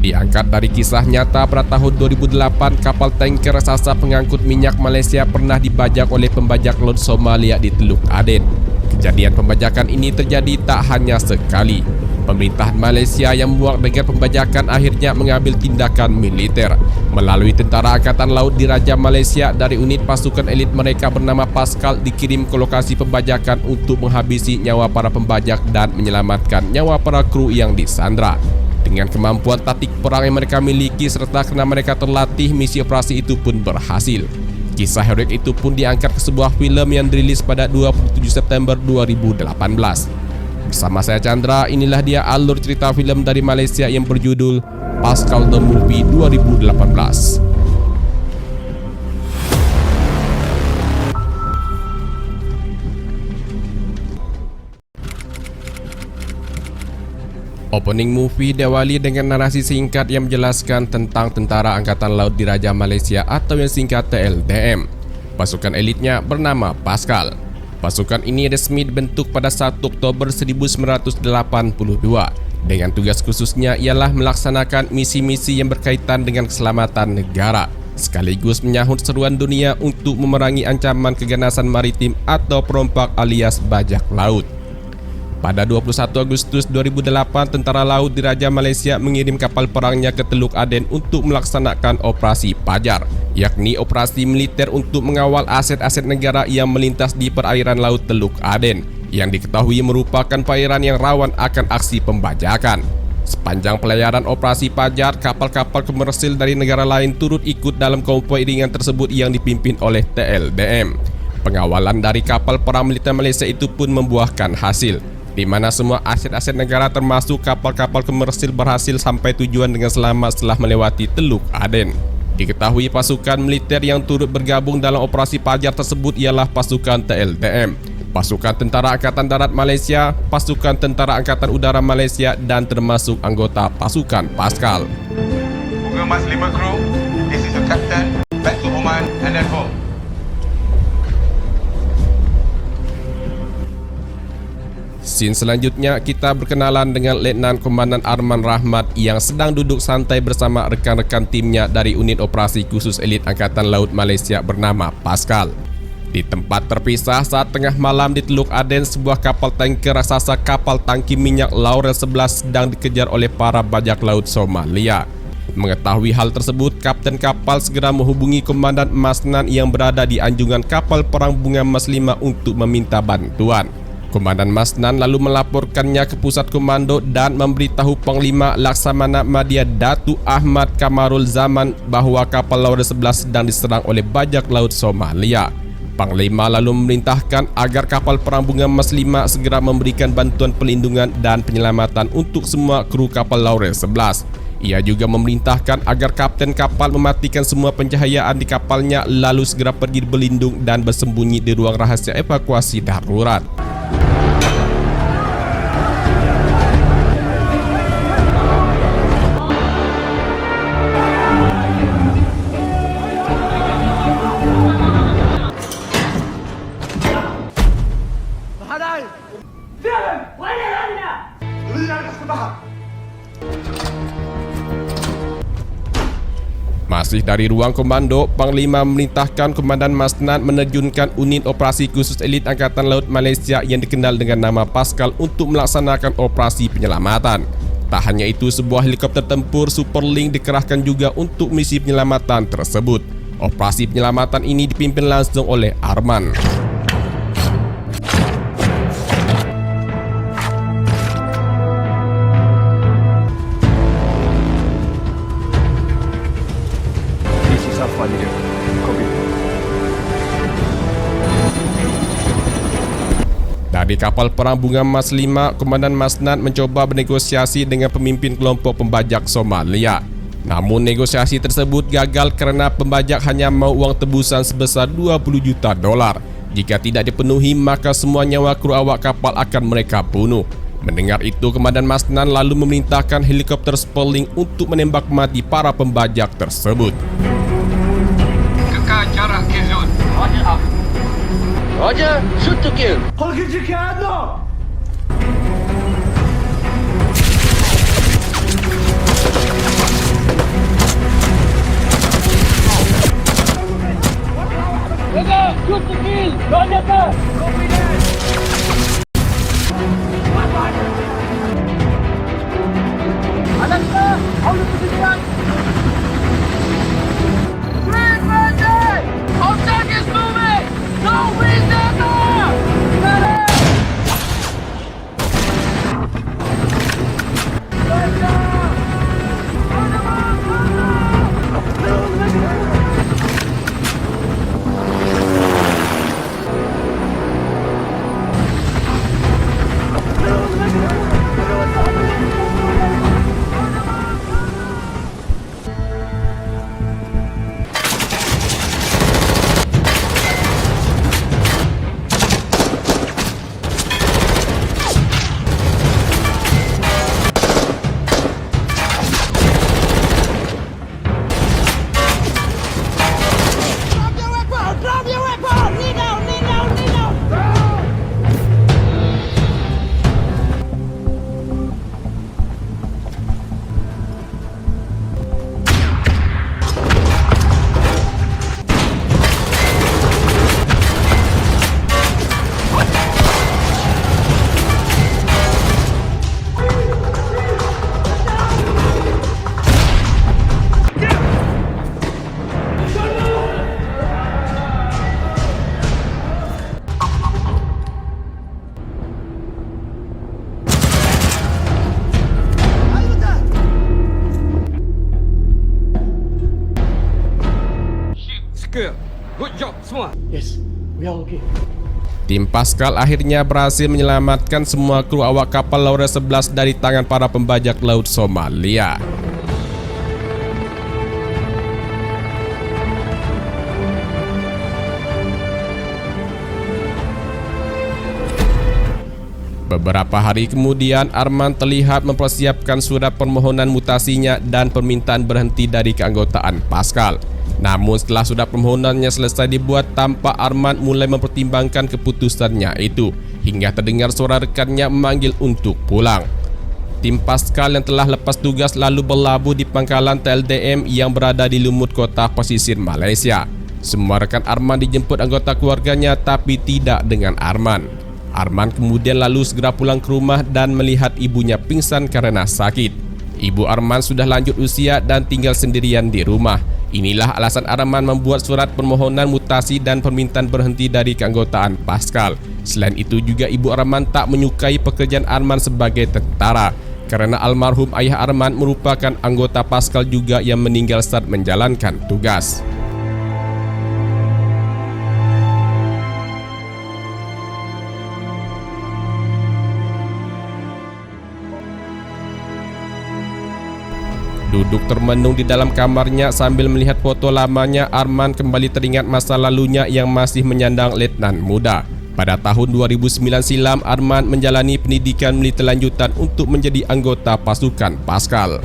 Diangkat dari kisah nyata pada tahun 2008, kapal tanker raksasa pengangkut minyak Malaysia pernah dibajak oleh pembajak laut Somalia di Teluk Aden. Kejadian pembajakan ini terjadi tak hanya sekali. Pemerintahan Malaysia yang muak dengan pembajakan akhirnya mengambil tindakan militer. Melalui Tentara Angkatan Laut Diraja Malaysia dari unit pasukan elit mereka bernama Pascal dikirim ke lokasi pembajakan untuk menghabisi nyawa para pembajak dan menyelamatkan nyawa para kru yang disandra. Dengan kemampuan taktik perang yang mereka miliki serta karena mereka terlatih, misi operasi itu pun berhasil. Kisah heroik itu pun diangkat ke sebuah film yang dirilis pada 27 September 2018. Bersama saya Chandra, inilah dia alur cerita film dari Malaysia yang berjudul Pascal The Movie 2018. Opening movie diawali dengan narasi singkat yang menjelaskan tentang Tentara Angkatan Laut Diraja Malaysia atau yang singkat TLDM. Pasukan elitnya bernama Pascal. Pasukan ini resmi dibentuk pada 1 Oktober 1982 dengan tugas khususnya ialah melaksanakan misi-misi yang berkaitan dengan keselamatan negara sekaligus menyahut seruan dunia untuk memerangi ancaman keganasan maritim atau perompak alias bajak laut. Pada 21 Agustus 2008, Tentara Laut Diraja Malaysia mengirim kapal perangnya ke Teluk Aden untuk melaksanakan operasi Pajar, yakni operasi militer untuk mengawal aset-aset negara yang melintas di perairan laut Teluk Aden, yang diketahui merupakan perairan yang rawan akan aksi pembajakan. Sepanjang pelayaran operasi Pajar, kapal-kapal komersil dari negara lain turut ikut dalam konvoi ringan tersebut yang dipimpin oleh TLDM. Pengawalan dari kapal perang militer Malaysia itu pun membuahkan hasil, di mana semua aset-aset negara termasuk kapal-kapal komersil berhasil sampai tujuan dengan selamat setelah melewati Teluk Aden. Diketahui pasukan militer yang turut bergabung dalam operasi Pajar tersebut ialah pasukan TLDM, Pasukan Tentara Angkatan Darat Malaysia, Pasukan Tentara Angkatan Udara Malaysia dan termasuk anggota pasukan Pascal. Bunga Mas 5 kru, this is your captain, back to Oman and then home. Scene selanjutnya kita berkenalan dengan Letnan Komandan Arman Rahmat yang sedang duduk santai bersama rekan-rekan timnya dari unit operasi khusus elit Angkatan Laut Malaysia bernama Pascal. Di tempat terpisah saat tengah malam di Teluk Aden, sebuah kapal tanker raksasa kapal tangki minyak Laurel 11 sedang dikejar oleh para bajak laut Somalia. Mengetahui hal tersebut, kapten kapal segera menghubungi Komandan Masnan yang berada di anjungan kapal perang Bunga Mas 5 untuk meminta bantuan. Komandan Masnan lalu melaporkannya ke pusat komando dan memberitahu Panglima Laksamana Madya Datu Ahmad Kamarul Zaman bahawa kapal Laurel 11 sedang diserang oleh bajak laut Somalia. Panglima lalu memerintahkan agar kapal perang Bunga Mas 5 segera memberikan bantuan perlindungan dan penyelamatan untuk semua kru kapal Laurel 11. Ia juga memerintahkan agar kapten kapal mematikan semua pencahayaan di kapalnya lalu segera pergi berlindung dan bersembunyi di ruang rahasia evakuasi darurat. Masih dari ruang komando, Panglima memerintahkan Komandan Masnan menerjunkan unit operasi khusus elit Angkatan Laut Malaysia yang dikenal dengan nama Pascal untuk melaksanakan operasi penyelamatan. Tak hanya itu, sebuah helikopter tempur Superlink dikerahkan juga untuk misi penyelamatan tersebut. Operasi penyelamatan ini dipimpin langsung oleh Arman. Dari kapal perang Bunga Mas 5, Komandan Masnan mencoba bernegosiasi dengan pemimpin kelompok pembajak Somalia. Namun negosiasi tersebut gagal karena pembajak hanya mau uang tebusan sebesar $20 juta. Jika tidak dipenuhi, maka semua nyawa kru awak kapal akan mereka bunuh. Mendengar itu, Komandan Masnan lalu memerintahkan helikopter Superlink untuk menembak mati para pembajak tersebut. Kekal jarak kill zone. Roger, shoot to kill. Good job semua. Yes, we are okay. Tim Pascal akhirnya berhasil menyelamatkan semua kru awak kapal Laura 11 dari tangan para pembajak laut Somalia. Beberapa hari kemudian, Arman terlihat mempersiapkan surat permohonan mutasinya dan permintaan berhenti dari keanggotaan Pascal. Namun setelah surat permohonannya selesai dibuat, tampak Arman mulai mempertimbangkan keputusannya itu, hingga terdengar suara rekannya memanggil untuk pulang. Tim Pascal yang telah lepas tugas lalu berlabuh di pangkalan TLDM yang berada di lumut kota pesisir Malaysia. Semua rekan Arman dijemput anggota keluarganya, tapi tidak dengan Arman. Arman kemudian lalu segera pulang ke rumah dan melihat ibunya pingsan karena sakit. Ibu Arman sudah lanjut usia dan tinggal sendirian di rumah. Inilah alasan Arman membuat surat permohonan mutasi dan permintaan berhenti dari keanggotaan Pascal. Selain itu juga ibu Arman tak menyukai pekerjaan Arman sebagai tentara, karena almarhum ayah Arman merupakan anggota Pascal juga yang meninggal saat menjalankan tugas. Duduk termenung di dalam kamarnya sambil melihat foto lamanya, Arman kembali teringat masa lalunya yang masih menyandang letnan muda. Pada tahun 2009 silam, Arman menjalani pendidikan militer lanjutan untuk menjadi anggota pasukan Pascal.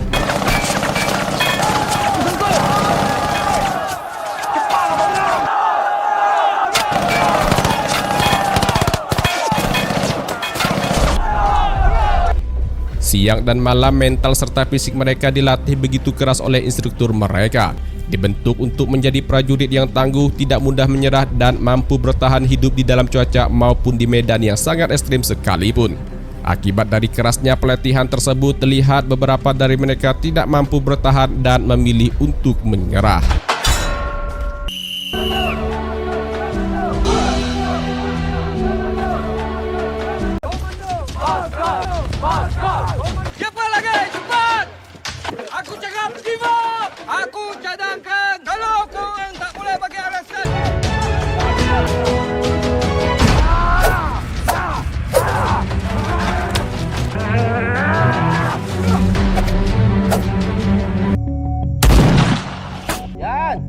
Siang dan malam mental serta fisik mereka dilatih begitu keras oleh instruktur mereka. Dibentuk untuk menjadi prajurit yang tangguh, tidak mudah menyerah dan mampu bertahan hidup di dalam cuaca maupun di medan yang sangat ekstrim sekalipun. Akibat dari kerasnya pelatihan tersebut, terlihat beberapa dari mereka tidak mampu bertahan dan memilih untuk menyerah. Cepat lagi, cepat! Aku cakap give up! Aku cadangkan kalau korang tak boleh bagi alasan. Yan!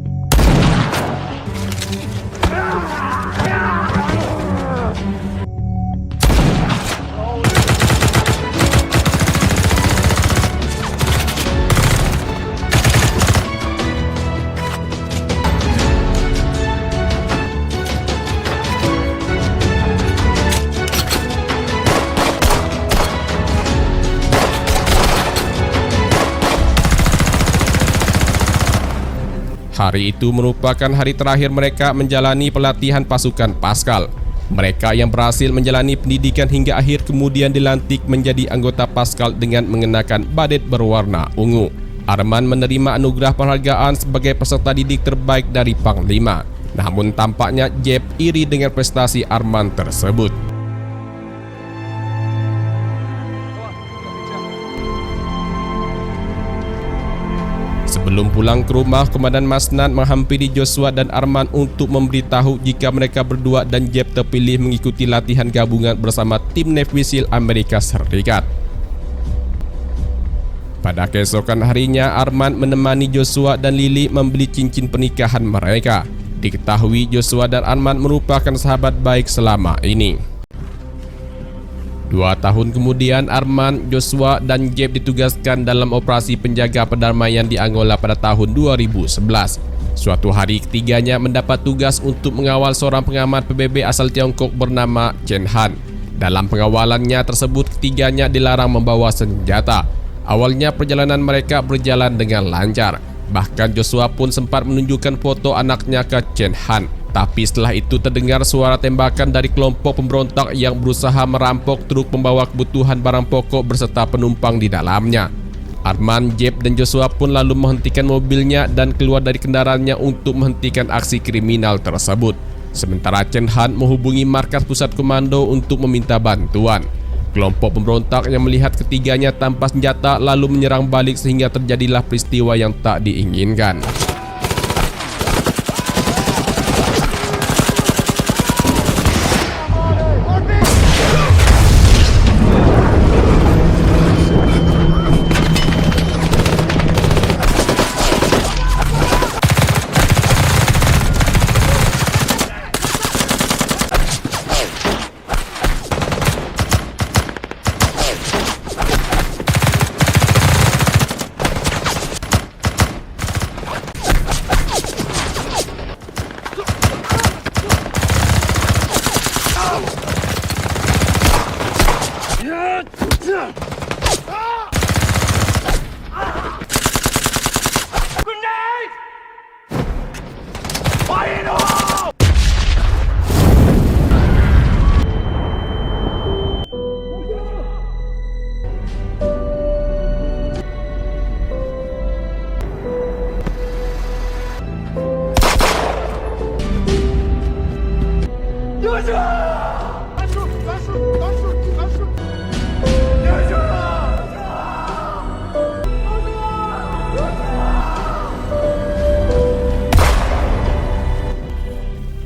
Hari itu merupakan hari terakhir mereka menjalani pelatihan pasukan Paskal. Mereka yang berhasil menjalani pendidikan hingga akhir kemudian dilantik menjadi anggota Paskal dengan mengenakan badet berwarna ungu. Arman menerima anugerah penghargaan sebagai peserta didik terbaik dari Panglima. Namun tampaknya Jeb iri dengan prestasi Arman tersebut. Sebelum pulang ke rumah, Komandan Masnan menghampiri Joshua dan Arman untuk memberitahu jika mereka berdua dan Jeb terpilih mengikuti latihan gabungan bersama tim Navy SEAL Amerika Serikat. Pada keesokan harinya, Arman menemani Joshua dan Lily membeli cincin pernikahan mereka. Diketahui Joshua dan Arman merupakan sahabat baik selama ini. 2 tahun kemudian, Arman, Joshua, dan Jeb ditugaskan dalam operasi penjaga perdamaian di Angola pada tahun 2011. Suatu hari ketiganya mendapat tugas untuk mengawal seorang pengamat PBB asal Tiongkok bernama Chen Han. Dalam pengawalannya tersebut, ketiganya dilarang membawa senjata. Awalnya perjalanan mereka berjalan dengan lancar. Bahkan Joshua pun sempat menunjukkan foto anaknya ke Chen Han. Tapi setelah itu terdengar suara tembakan dari kelompok pemberontak yang berusaha merampok truk pembawa kebutuhan barang pokok berserta penumpang di dalamnya. Arman, Jeb, dan Joshua pun lalu menghentikan mobilnya dan keluar dari kendaraannya untuk menghentikan aksi kriminal tersebut. Sementara Chen Han menghubungi markas pusat komando untuk meminta bantuan. Kelompok pemberontak yang melihat ketiganya tanpa senjata lalu menyerang balik sehingga terjadilah peristiwa yang tak diinginkan.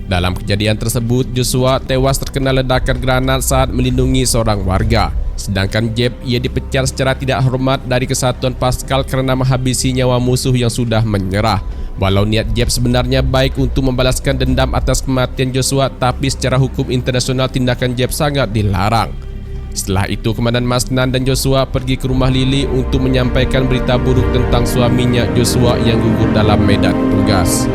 Dalam kejadian tersebut, Joshua tewas terkena ledakan granat saat melindungi seorang warga. Sedangkan Jeb, ia dipecat secara tidak hormat dari kesatuan Paskal karena menghabisi nyawa musuh yang sudah menyerah. Walau niat Jeb sebenarnya baik untuk membalaskan dendam atas kematian Joshua, tapi secara hukum internasional tindakan Jeb sangat dilarang. Setelah itu, Komandan Masnan dan Joshua pergi ke rumah Lily untuk menyampaikan berita buruk tentang suaminya Joshua yang gugur dalam medan tugas.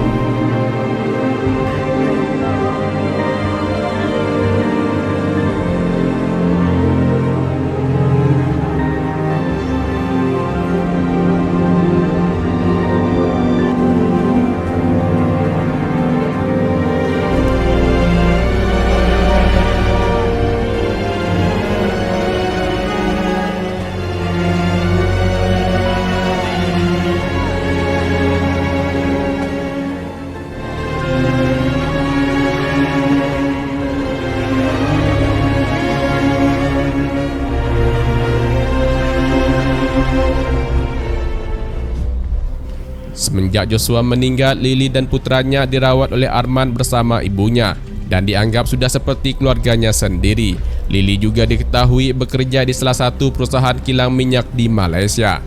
Semenjak Joshua meninggal, Lily dan putranya dirawat oleh Arman bersama ibunya dan dianggap sudah seperti keluarganya sendiri. Lily juga diketahui bekerja di salah satu perusahaan kilang minyak di Malaysia.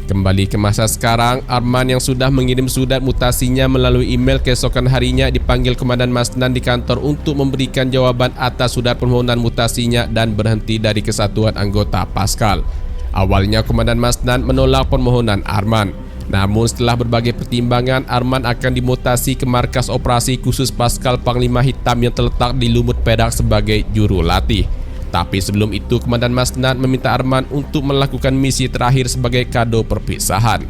Kembali ke masa sekarang, Arman yang sudah mengirim surat mutasinya melalui email keesokan harinya dipanggil Komandan Masnan di kantor untuk memberikan jawaban atas surat permohonan mutasinya dan berhenti dari kesatuan anggota Paskal. Awalnya Komandan Masnan menolak permohonan Arman. Namun setelah berbagai pertimbangan, Arman akan dimutasi ke markas operasi khusus Paskal Panglima Hitam yang terletak di Lumut Perak sebagai juru latih. Tapi sebelum itu, Komandan Masnan meminta Arman untuk melakukan misi terakhir sebagai kado perpisahan.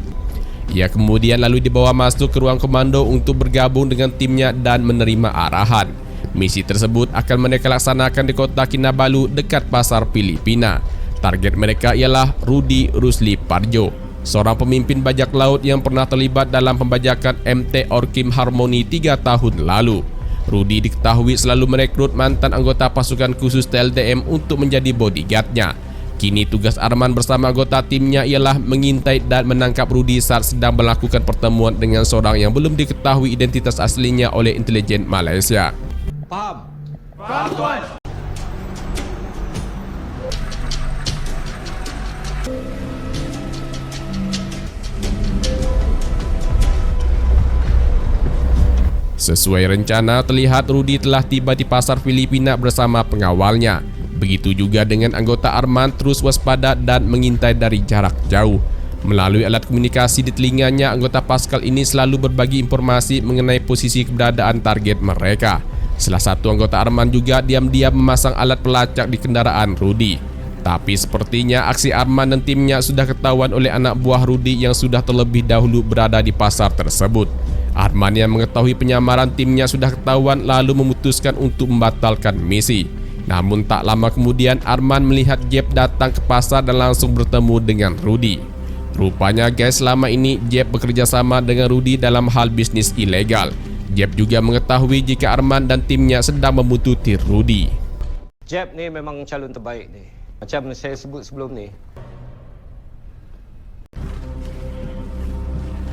Ia kemudian lalu dibawa masuk ke ruang komando untuk bergabung dengan timnya dan menerima arahan. Misi tersebut akan mereka laksanakan di kota Kinabalu dekat pasar Filipina. Target mereka ialah Rudy Rusli Parjo, seorang pemimpin bajak laut yang pernah terlibat dalam pembajakan MT Orkim Harmony 3 tahun lalu. Rudy diketahui selalu merekrut mantan anggota pasukan khusus TLDM untuk menjadi bodyguardnya. Kini tugas Arman bersama anggota timnya ialah mengintai dan menangkap Rudy saat sedang melakukan pertemuan dengan seorang yang belum diketahui identitas aslinya oleh intelijen Malaysia. Faham? Faham, Tuan. Sesuai rencana, terlihat Rudy telah tiba di pasar Filipina bersama pengawalnya. Begitu juga dengan anggota Arman terus waspada dan mengintai dari jarak jauh. Melalui alat komunikasi di telinganya, anggota Pascal ini selalu berbagi informasi mengenai posisi keberadaan target mereka. Salah satu anggota Arman juga diam-diam memasang alat pelacak di kendaraan Rudy. Tapi sepertinya aksi Arman dan timnya sudah ketahuan oleh anak buah Rudy yang sudah terlebih dahulu berada di pasar tersebut. Arman yang mengetahui penyamaran timnya sudah ketahuan lalu memutuskan untuk membatalkan misi. Namun tak lama kemudian Arman melihat Jeb datang ke pasar dan langsung bertemu dengan Rudy. Rupanya guys, selama ini Jeb bekerja sama dengan Rudy dalam hal bisnis ilegal. Jeb juga mengetahui jika Arman dan timnya sedang membuntuti Rudy. Jeb ni memang calon terbaik ni. Macam saya sebut sebelum ni.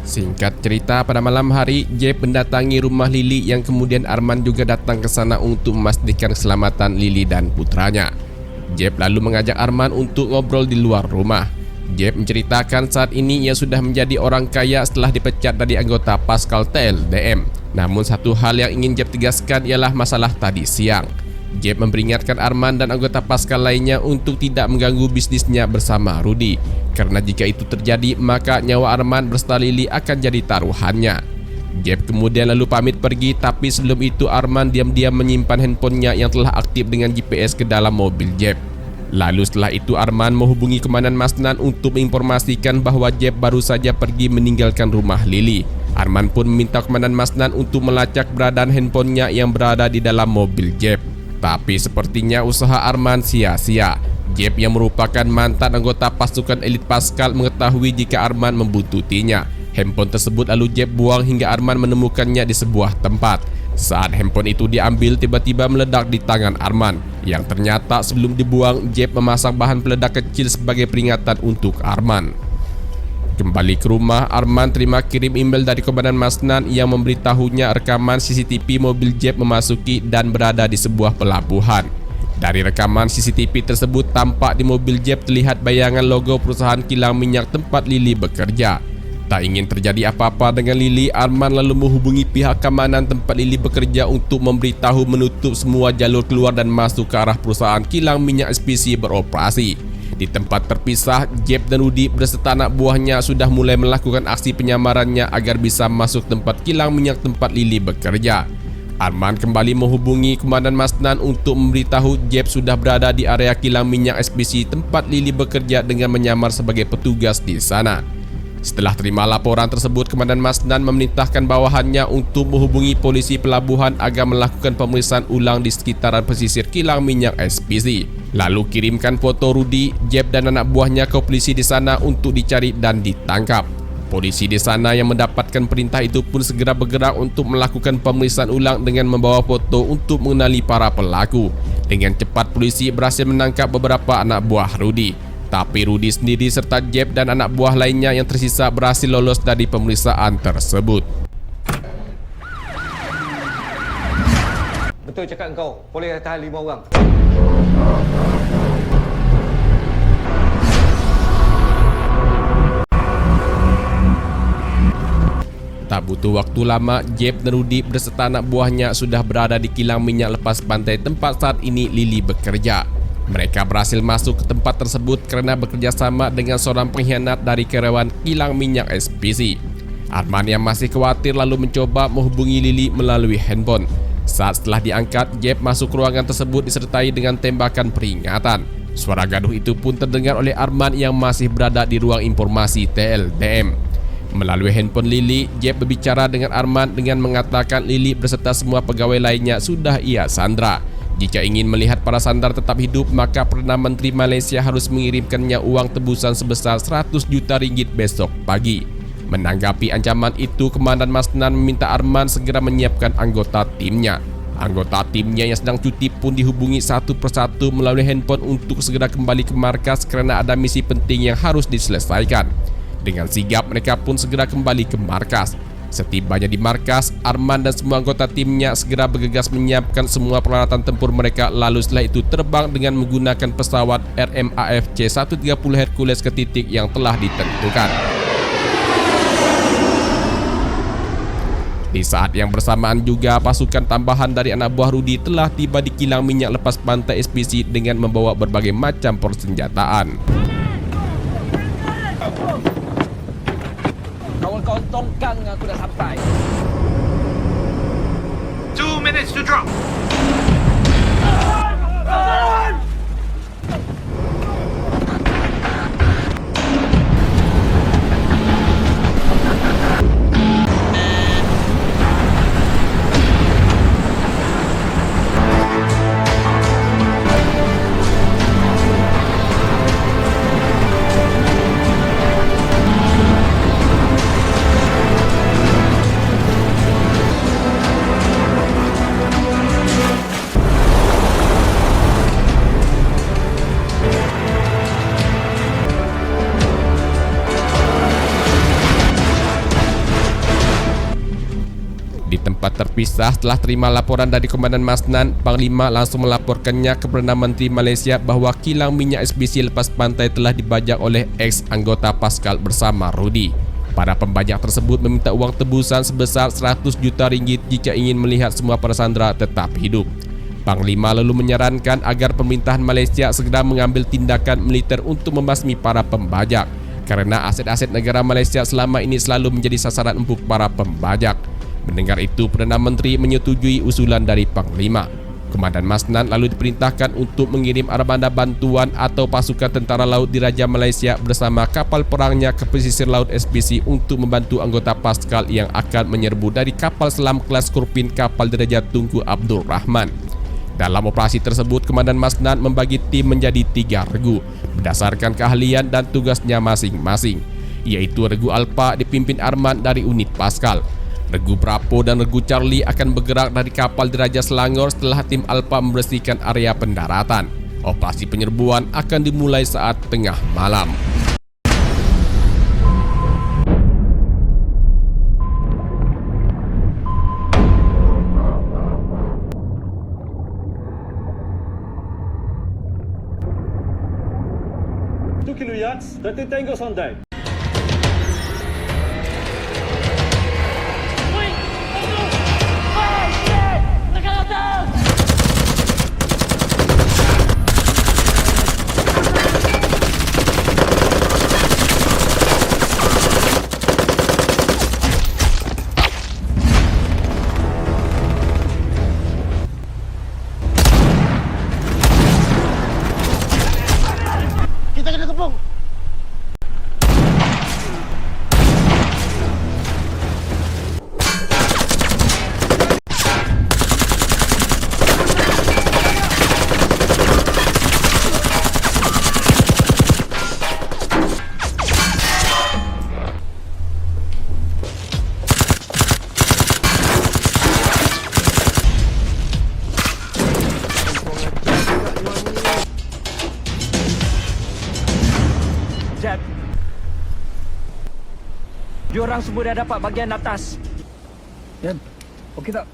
Singkat cerita, pada malam hari, Jeb mendatangi rumah Lily yang kemudian Arman juga datang ke sana untuk memastikan keselamatan Lily dan putranya. Jeb lalu mengajak Arman untuk ngobrol di luar rumah. Jeb menceritakan saat ini ia sudah menjadi orang kaya setelah dipecat dari anggota Pascal TLDM. Namun satu hal yang ingin Jeb tegaskan ialah masalah tadi siang. Jeb memperingatkan Arman dan anggota Pascal lainnya untuk tidak mengganggu bisnisnya bersama Rudy. Karena jika itu terjadi, maka nyawa Arman beserta Lily akan jadi taruhannya. Jeb kemudian lalu pamit pergi, tapi sebelum itu Arman diam-diam menyimpan handphonenya yang telah aktif dengan GPS ke dalam mobil Jeb. Lalu setelah itu Arman menghubungi Komandan Masnan untuk menginformasikan bahwa Jeb baru saja pergi meninggalkan rumah Lily. Arman pun meminta Komandan Masnan untuk melacak keberadaan handphonenya yang berada di dalam mobil Jeb. Tapi sepertinya usaha Arman sia-sia. Jeb yang merupakan mantan anggota pasukan elit Pascal mengetahui jika Arman membuntutinya. Handphone tersebut lalu Jeb buang hingga Arman menemukannya di sebuah tempat. Saat handphone itu diambil, tiba-tiba meledak di tangan Arman. Yang ternyata sebelum dibuang, Jeb memasang bahan peledak kecil sebagai peringatan untuk Arman. Kembali ke rumah, Arman terima kirim email dari Komandan Masnan yang memberitahunya rekaman CCTV mobil Jeb memasuki dan berada di sebuah pelabuhan. Dari rekaman CCTV tersebut tampak di mobil Jeb terlihat bayangan logo perusahaan kilang minyak tempat Lily bekerja. Tak ingin terjadi apa-apa dengan Lily, Arman lalu menghubungi pihak keamanan tempat Lily bekerja untuk memberitahu menutup semua jalur keluar dan masuk ke arah perusahaan kilang minyak SPC beroperasi. Di tempat terpisah, Jeb dan Rudy beserta anak buahnya sudah mulai melakukan aksi penyamarannya agar bisa masuk tempat kilang minyak tempat Lily bekerja. Arman kembali menghubungi Komandan Masnan untuk memberitahu Jeb sudah berada di area kilang minyak SPC tempat Lily bekerja dengan menyamar sebagai petugas di sana. Setelah terima laporan tersebut, Komandan Masnan memerintahkan bawahannya untuk menghubungi polisi pelabuhan agar melakukan pemeriksaan ulang di sekitaran pesisir kilang minyak SPC. Lalu kirimkan foto Rudy, Jeb dan anak buahnya ke polisi di sana untuk dicari dan ditangkap. Polisi di sana yang mendapatkan perintah itu pun segera bergerak untuk melakukan pemeriksaan ulang dengan membawa foto untuk mengenali para pelaku. Dengan cepat polisi berhasil menangkap beberapa anak buah Rudy. Tapi Rudy sendiri serta Jeb dan anak buah lainnya yang tersisa berhasil lolos dari pemeriksaan tersebut. Betul cakap kau, boleh tahan 5 orang. Tak butuh waktu lama, Jeb dan Rudy beserta anak buahnya sudah berada di kilang minyak lepas pantai tempat saat ini Lily bekerja. Mereka berhasil masuk ke tempat tersebut karena bekerja sama dengan seorang pengkhianat dari karyawan kilang minyak SPC. Arman yang masih khawatir lalu mencoba menghubungi Lily melalui handphone. Saat setelah diangkat, Jeb masuk ke ruangan tersebut disertai dengan tembakan peringatan. Suara gaduh itu pun terdengar oleh Arman yang masih berada di ruang informasi TLDM. Melalui handphone Lili, Jeb berbicara dengan Arman dengan mengatakan Lili beserta semua pegawai lainnya sudah ia sandra. Jika ingin melihat para sandar tetap hidup, maka Perdana Menteri Malaysia harus mengirimkannya uang tebusan sebesar 100 juta ringgit besok pagi. Menanggapi ancaman itu, Komandan Masnan meminta Arman segera menyiapkan anggota timnya. Anggota timnya yang sedang cuti pun dihubungi satu persatu melalui handphone untuk segera kembali ke markas karena ada misi penting yang harus diselesaikan. Dengan sigap mereka pun segera kembali ke markas. Setibanya di markas, Arman dan semua anggota timnya segera bergegas menyiapkan semua peralatan tempur mereka, lalu setelah itu terbang dengan menggunakan pesawat RMAF C-130 Hercules ke titik yang telah ditentukan. Di saat yang bersamaan juga, pasukan tambahan dari anak buah Rudi telah tiba di kilang minyak lepas pantai SPC dengan membawa berbagai macam persenjataan. Kawan-kawan tongkang aku dah sampai. 2 minutes to drop. Di tempat terpisah, setelah terima laporan dari Komandan Masnan, Panglima langsung melaporkannya ke Perdana Menteri Malaysia bahwa kilang minyak SPC lepas pantai telah dibajak oleh ex-anggota Pascal bersama Rudi. Para pembajak tersebut meminta uang tebusan sebesar 100 juta ringgit jika ingin melihat semua para sandera tetap hidup. Panglima lalu menyarankan agar pemerintahan Malaysia segera mengambil tindakan militer untuk membasmi para pembajak, karena aset-aset negara Malaysia selama ini selalu menjadi sasaran empuk para pembajak. Mendengar itu, Perdana Menteri menyetujui usulan dari Panglima. Komandan Masnan lalu diperintahkan untuk mengirim armada bantuan atau pasukan tentara laut Diraja Malaysia bersama kapal perangnya ke pesisir laut SPC untuk membantu anggota Pascal yang akan menyerbu dari kapal selam kelas Scorpion kapal Diraja Tunku Abdul Rahman. Dalam operasi tersebut, Komandan Masnan membagi tim menjadi 3 regu berdasarkan keahlian dan tugasnya masing-masing, yaitu Regu Alpha dipimpin Arman dari unit Pascal. Regu Bravo dan Regu Charlie akan bergerak dari kapal Diraja Selangor setelah tim Alpha membersihkan area pendaratan. Operasi penyerbuan akan dimulai saat tengah malam. Kilo yachts, 30 tangos on deck. Kita kena kepung. Jeb. Diorang semua dah dapat bahagian atas. Jeb, okey tak?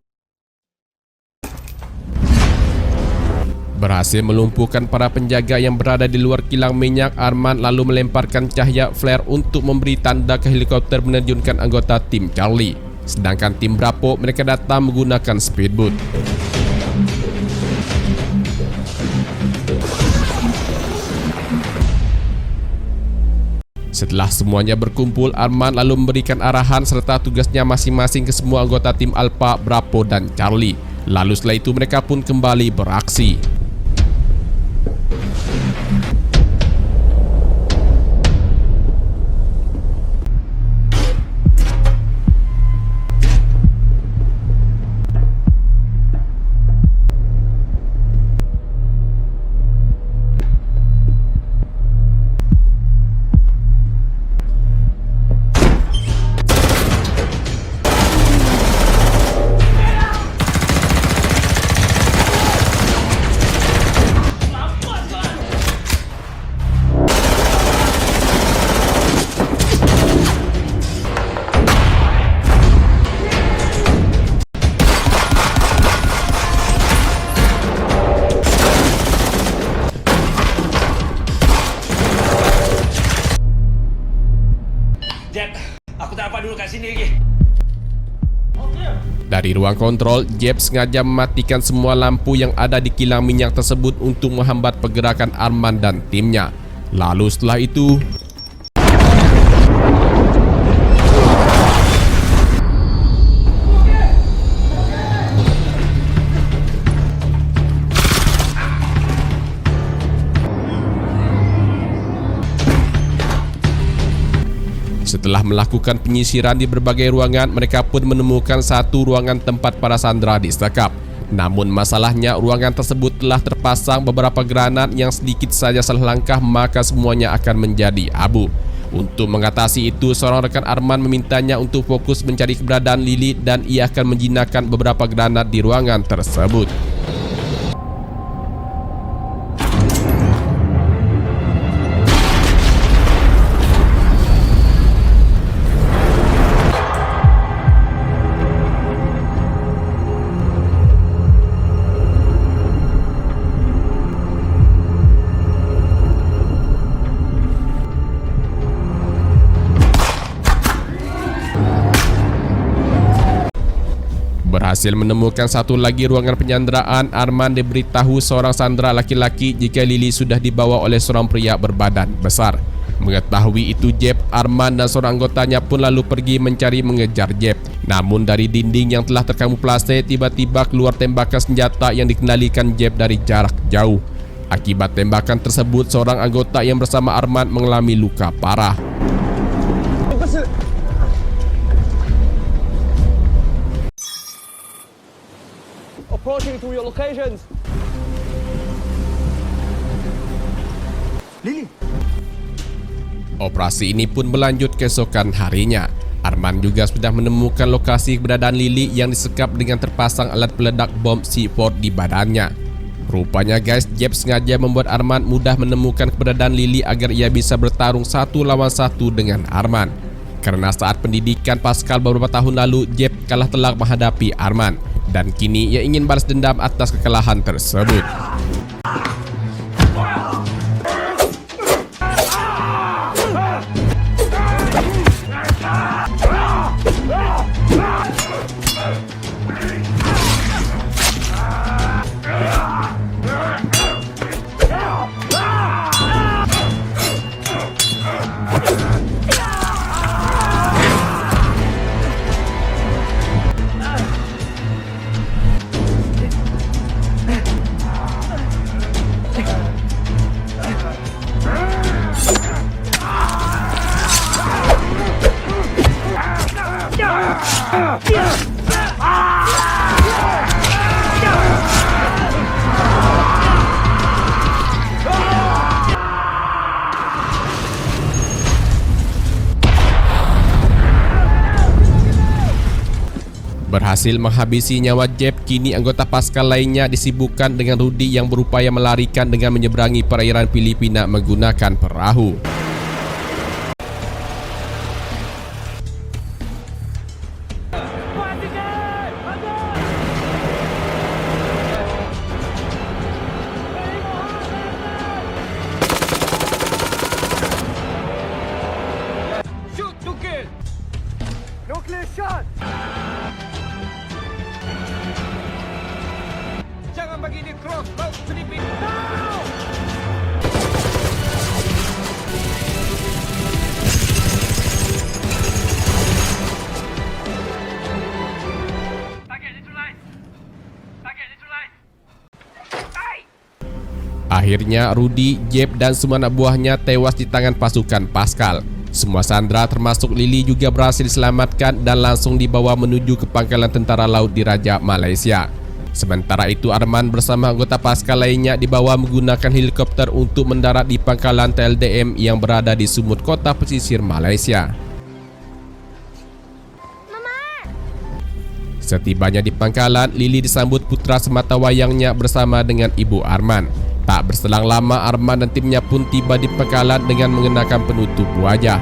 Berhasil melumpuhkan para penjaga yang berada di luar kilang minyak, Arman lalu melemparkan cahaya flare untuk memberi tanda ke helikopter menerjunkan anggota tim Charlie. Sedangkan tim Bravo mereka datang menggunakan speedboat. Setelah semuanya berkumpul, Arman lalu memberikan arahan serta tugasnya masing-masing ke semua anggota tim Alpha, Bravo, dan Charlie. Lalu setelah itu mereka pun kembali beraksi. Aku tak dapat duduk kat sini lagi. Dari ruang kontrol, Jeb sengaja mematikan semua lampu yang ada di kilang minyak tersebut untuk menghambat pergerakan Arman dan timnya. Lalu setelah itu, setelah melakukan penyisiran di berbagai ruangan, mereka pun menemukan satu ruangan tempat para sandera disekap. Namun masalahnya, ruangan tersebut telah terpasang beberapa granat yang sedikit saja salah langkah maka semuanya akan menjadi abu. Untuk mengatasi itu, seorang rekan Arman memintanya untuk fokus mencari keberadaan Lily dan ia akan menjinakkan beberapa granat di ruangan tersebut. Berhasil menemukan satu lagi ruangan penyanderaan, Arman diberitahu seorang sandera laki-laki jika Lily sudah dibawa oleh seorang pria berbadan besar. Mengetahui itu, Jeb, Arman dan seorang anggotanya pun lalu pergi mencari mengejar Jeb. Namun dari dinding yang telah terkamuflase tiba-tiba keluar tembakan senjata yang dikendalikan Jeb dari jarak jauh. Akibat tembakan tersebut, seorang anggota yang bersama Arman mengalami luka parah. Approaching to your locations. Lily. Operasi ini pun berlanjut keesokan harinya. Arman juga sudah menemukan lokasi keberadaan Lily yang disekap dengan terpasang alat peledak bom C4 di badannya. Rupanya guys, Jeb sengaja membuat Arman mudah menemukan keberadaan Lily agar ia bisa bertarung satu lawan satu dengan Arman. Karena saat pendidikan Pascal beberapa tahun lalu, Jeb kalah telak menghadapi Arman. Dan kini ia ingin balas dendam atas kekalahan tersebut. Berhasil menghabisi nyawa Jeb, kini anggota Pascal lainnya disibukkan dengan Rudy yang berupaya melarikan dengan menyeberangi perairan Filipina menggunakan perahu. Shoot to kill. Nuclear shot. Jangan bagi dia cross boat Filipina. Akhirnya Rudy, Jeb dan semua anak buahnya tewas di tangan pasukan Pascal. Semua sandera termasuk Lily juga berhasil diselamatkan dan langsung dibawa menuju ke pangkalan tentara laut di Raja Malaysia. Sementara itu Arman bersama anggota Pascal lainnya dibawa menggunakan helikopter untuk mendarat di pangkalan TLDM yang berada di sumut kota pesisir Malaysia. Setibanya di pangkalan, Lily disambut putra sematawayangnya bersama dengan ibu Arman. Tak berselang lama, Arman dan timnya pun tiba di pangkalan dengan mengenakan penutup wajah.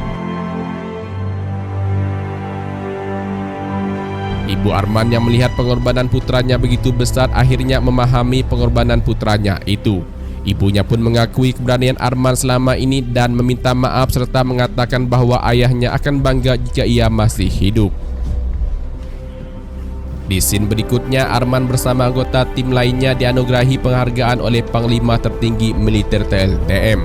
Ibu Arman yang melihat pengorbanan putranya begitu besar akhirnya memahami pengorbanan putranya itu. Ibunya pun mengakui keberanian Arman selama ini dan meminta maaf serta mengatakan bahwa ayahnya akan bangga jika ia masih hidup. Di scene berikutnya, Arman bersama anggota tim lainnya dianugerahi penghargaan oleh Panglima Tertinggi Militer TLDM.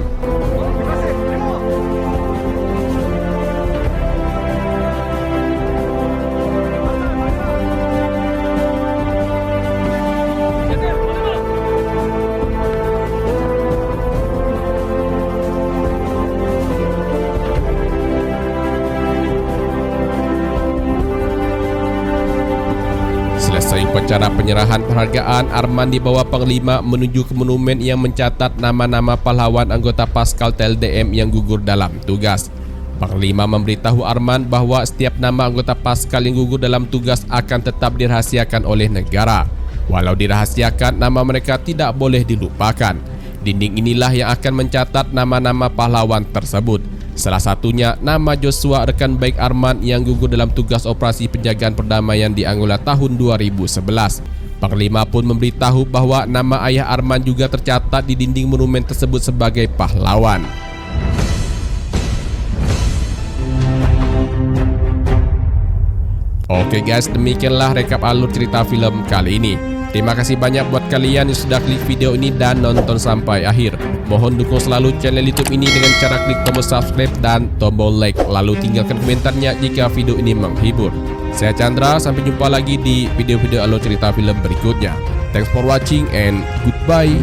Selesai upacara penyerahan penghargaan, Arman dibawa Panglima menuju ke monumen yang mencatat nama-nama pahlawan anggota Paskal TLDM yang gugur dalam tugas. Panglima memberitahu Arman bahwa setiap nama anggota Paskal yang gugur dalam tugas akan tetap dirahasiakan oleh negara. Walau dirahasiakan, nama mereka tidak boleh dilupakan. Dinding inilah yang akan mencatat nama-nama pahlawan tersebut. Salah satunya nama Joshua, rekan baik Arman yang gugur dalam tugas operasi penjagaan perdamaian di Angola tahun 2011. Panglima pun memberitahu bahwa nama ayah Arman juga tercatat di dinding monumen tersebut sebagai pahlawan. Oke guys, demikianlah rekap alur cerita film kali ini. Terima kasih banyak buat kalian yang sudah klik video ini dan nonton sampai akhir. Mohon dukung selalu channel YouTube ini dengan cara klik tombol subscribe dan tombol like. Lalu tinggalkan komentarnya jika video ini menghibur. Saya Chandra, sampai jumpa lagi di video-video alur cerita film berikutnya. Thanks for watching and goodbye.